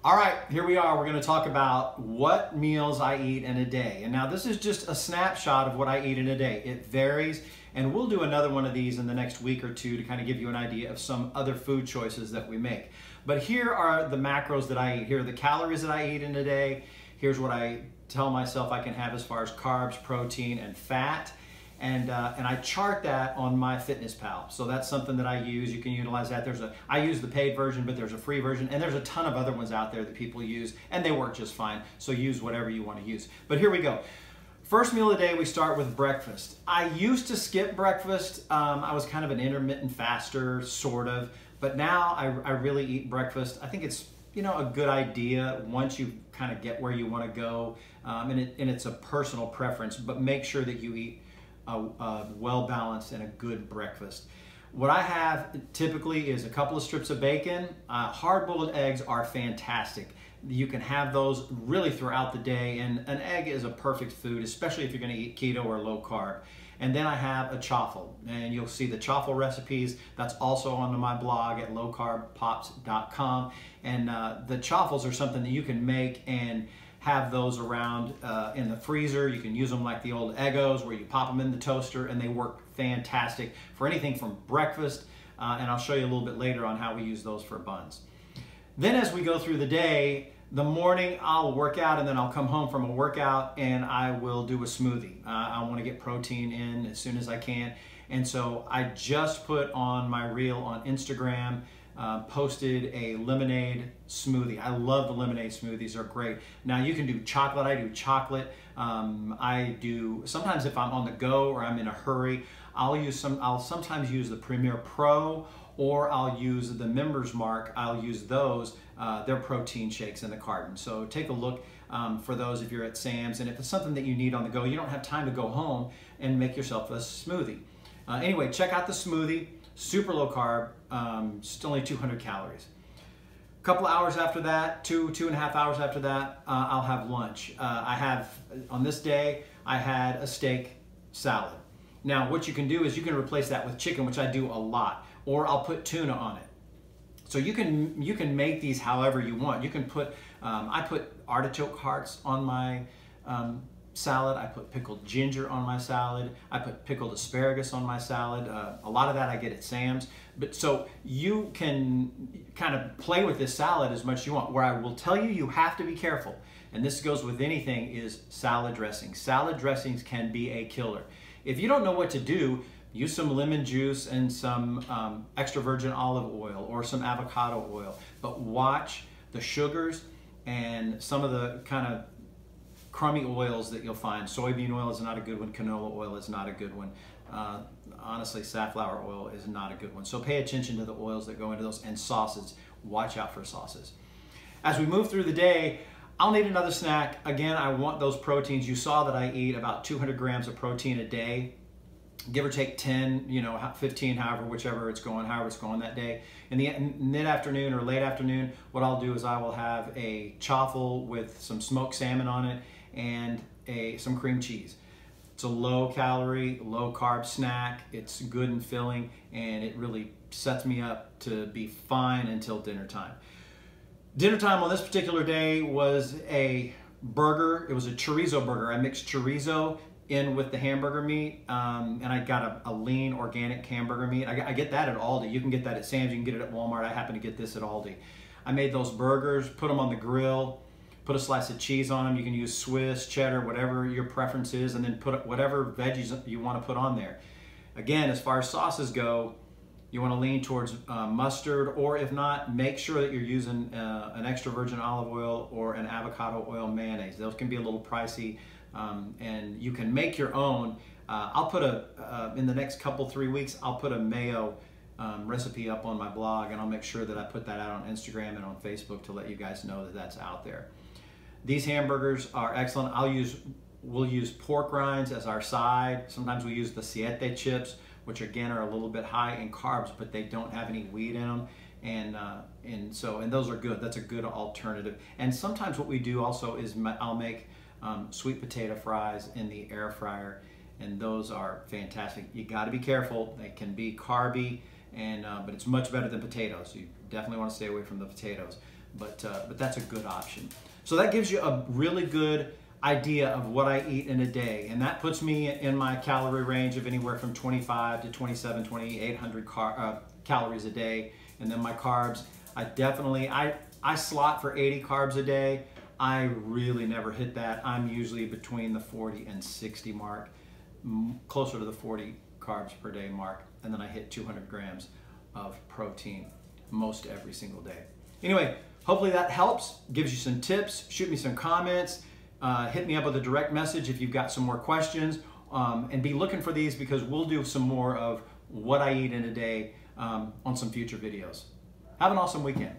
All right, here we are. We're going to talk about what meals I eat in a day. And now this is just a snapshot of what I eat in a day. It varies, and we'll do another one of these in the next week or two to kind of give you an idea of some other food choices that we make. But here are the macros that I eat. Here are the calories that I eat in a day. Here's what I tell myself I can have as far as carbs, protein, and fat. And I chart that on MyFitnessPal. So that's something that I use. You can utilize that. I use the paid version, but there's a free version, and there's a ton of other ones out there that people use, and they work just fine. So use whatever you want to use. But here we go. First meal of the day, we start with breakfast. I used to skip breakfast. I was kind of an intermittent faster, sort of, but now I really eat breakfast. I think it's a good idea once you kind of get where you want to go, and it's a personal preference. But make sure that you eat a well-balanced and a good breakfast. What I have typically is a couple of strips of bacon. Hard-boiled eggs are fantastic. You can have those really throughout the day, and an egg is a perfect food, especially if you're going to eat keto or low carb. And then I have a chaffle, and you'll see the chaffle recipes. That's also on my blog at lowcarbpops.com. And the chaffles are something that you can make and have those around in the freezer. You can use them like the old Eggos where you pop them in the toaster, and they work fantastic for anything from breakfast, and I'll show you a little bit later on how we use those for buns. Then as we go through the day, the morning I'll work out, and then I'll come home from a workout and I will do a smoothie. I want to get protein in as soon as I can, and so I just put on my reel on Instagram, posted a lemonade smoothie. I love the lemonade smoothies, are great. Now you can do chocolate. I do chocolate. Sometimes if I'm on the go or I'm in a hurry, I'll sometimes use the Premier Pro, or I'll use the Members Mark. I'll use those. They're protein shakes in the carton. So take a look for those if you're at Sam's, and if it's something that you need on the go, you don't have time to go home and make yourself a smoothie. Anyway, check out the smoothie. Super low carb, just only 200 calories. A couple hours after that, two and a half hours after that, I'll have lunch. On this day, I had a steak salad. Now, what you can do is you can replace that with chicken, which I do a lot, or I'll put tuna on it. So you can make these however you want. You can put, I put artichoke hearts on my salad. I put pickled ginger on my salad. I put pickled asparagus on my salad. A lot of that I get at Sam's. But so you can kind of play with this salad as much as you want. Where I will tell you, you have to be careful, and this goes with anything, is salad dressings. Salad dressings can be a killer. If you don't know what to do, use some lemon juice and some extra virgin olive oil or some avocado oil. But watch the sugars and some of the kind of crummy oils that you'll find. Soybean oil is not a good one. Canola oil is not a good one. Honestly, safflower oil is not a good one. So pay attention to the oils that go into those, and sauces. Watch out for sauces. As we move through the day, I'll need another snack. Again, I want those proteins. You saw that I eat about 200 grams of protein a day, give or take 10, 15, however it's going that day. In the mid-afternoon or late afternoon, what I'll do is I will have a chaffle with some smoked salmon on it and some cream cheese. It's a low-calorie, low-carb snack. It's good and filling, and it really sets me up to be fine until dinner time. Dinner time on this particular day was a burger. It was a chorizo burger. I mixed chorizo in with the hamburger meat, and I got a lean organic hamburger meat. I get that at Aldi. You can get that at Sam's. You can get it at Walmart. I happen to get this at Aldi. I made those burgers, put them on the grill, put a slice of cheese on them. You can use Swiss, cheddar, whatever your preference is, and then put whatever veggies you want to put on there. Again, as far as sauces go, you want to lean towards mustard, or if not, make sure that you're using an extra virgin olive oil or an avocado oil mayonnaise. Those can be a little pricey, and you can make your own. I'll put in the next 3 weeks, I'll put a mayo recipe up on my blog, and I'll make sure that I put that out on Instagram and on Facebook to let you guys know that that's out there. These hamburgers are excellent. We'll use pork rinds as our side. Sometimes we use the siete chips, which again are a little bit high in carbs, but they don't have any wheat in them, and those are good. That's a good alternative. And sometimes what we do also is I'll make sweet potato fries in the air fryer, and those are fantastic. You got to be careful; they can be carby, but it's much better than potatoes. You definitely want to stay away from the potatoes. but that's a good option. So that gives you a really good idea of what I eat in a day, and that puts me in my calorie range of anywhere from 25 to 27, 2,800 calories a day. And then my carbs, I slot for 80 carbs a day. I really never hit that. I'm usually between the 40 and 60 mark, closer to the 40 carbs per day mark, and then I hit 200 grams of protein most every single day. Anyway, hopefully that helps, gives you some tips. Shoot me some comments. Hit me up with a direct message if you've got some more questions, and be looking for these, because we'll do some more of what I eat in a day on some future videos. Have an awesome weekend.